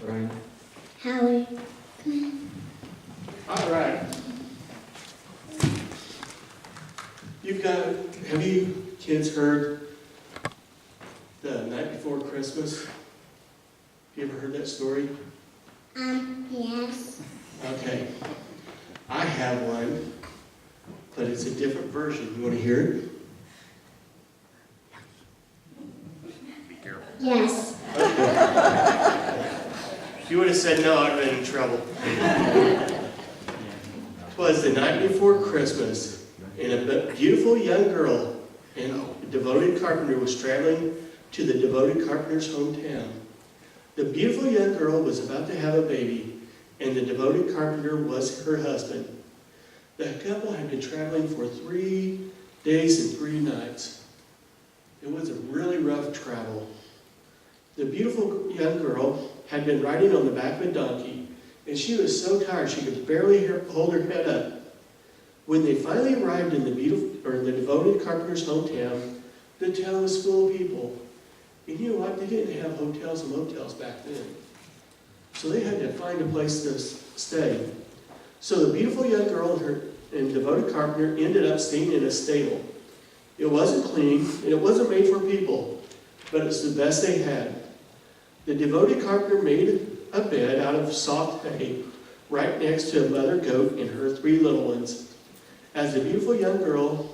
Brian. Howard. All right. Have you kids heard the night before Christmas? You ever heard that story? Yes. Okay. I have one, but it's a different version. You want to hear it? Be careful. Yes. If you would have said no, I'd have been in trouble. It was the night before Christmas, and a beautiful young girl and a devoted carpenter was traveling to the devoted carpenter's hometown. The beautiful young girl was about to have a baby, and the devoted carpenter was her husband. The couple had been traveling for 3 days and 3 nights. It was a really rough travel. The beautiful young girl had been riding on the back of a donkey, and she was so tired she could barely hold her head up. When they finally arrived in the devoted carpenter's hometown, the town was full of people. And you know what? They didn't have hotels and motels back then. So they had to find a place to stay. So the beautiful young girl and devoted carpenter ended up staying in a stable. It wasn't clean, and it wasn't made for people, but it's the best they had. The devoted carpenter made a bed out of soft hay right next to a mother goat and her 3 little ones. As the beautiful young girl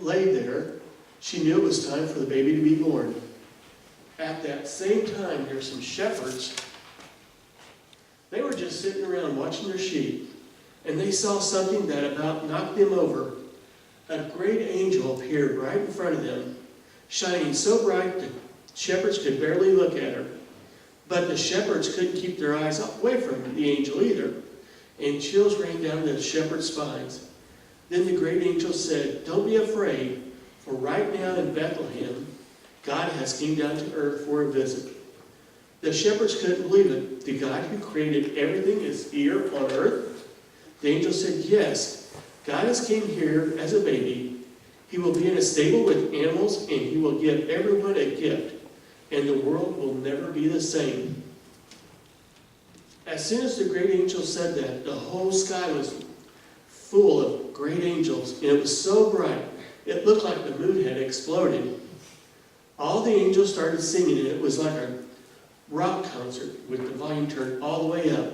lay there, she knew it was time for the baby to be born. At that same time, there were some shepherds. They were just sitting around watching their sheep, and they saw something that about knocked them over. A great angel appeared right in front of them, shining so bright the shepherds could barely look at her. But the shepherds couldn't keep their eyes away from the angel either, and chills ran down the shepherds' spines. Then the great angel said, "Don't be afraid, for right now in Bethlehem, God has came down to earth for a visit." The shepherds couldn't believe it. The God who created everything is here on earth? The angel said, "Yes, God has came here as a baby. He will be in a stable with animals, and he will give everyone a gift, and the world will never be the same." As soon as the great angel said that, the whole sky was full of great angels, and it was so bright, it looked like the moon had exploded. All the angels started singing, and it was like a rock concert with the volume turned all the way up.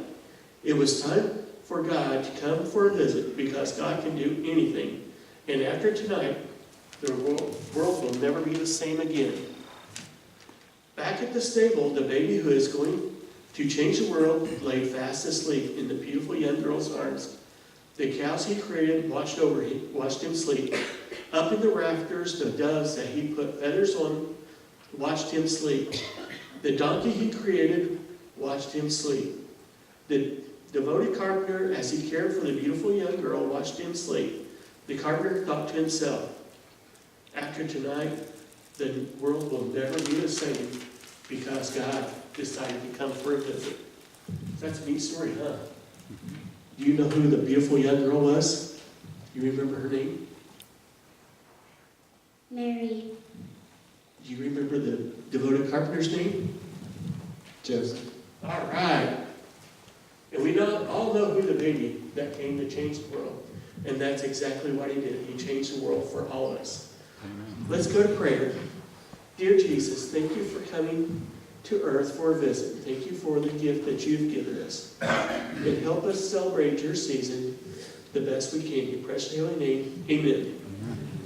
It was time for God to come for a visit, because God can do anything. And after tonight, the world will never be the same again. Back at the stable, the baby who is going to change the world lay fast asleep in the beautiful young girl's arms. The cows he created watched him sleep. Up in the rafters, the doves that he put feathers on watched him sleep. The donkey he created watched him sleep. The devoted carpenter, as he cared for the beautiful young girl, watched him sleep. The carpenter thought to himself, "After tonight, the world will never be the same, because God decided to come for a visit." That's a neat story, huh? Do you know who the beautiful young girl was? You remember her name? Mary. Do you remember the devoted carpenter's name? Joseph. All right. And we all know who the baby that came to change the world. And that's exactly what he did. He changed the world for all of us. Amen. Let's go to prayer. Dear Jesus, thank you for coming to earth for a visit. Thank you for the gift that you've given us. And help us celebrate your season the best we can. In your precious holy name, amen.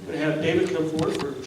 I'm going to have David come forward for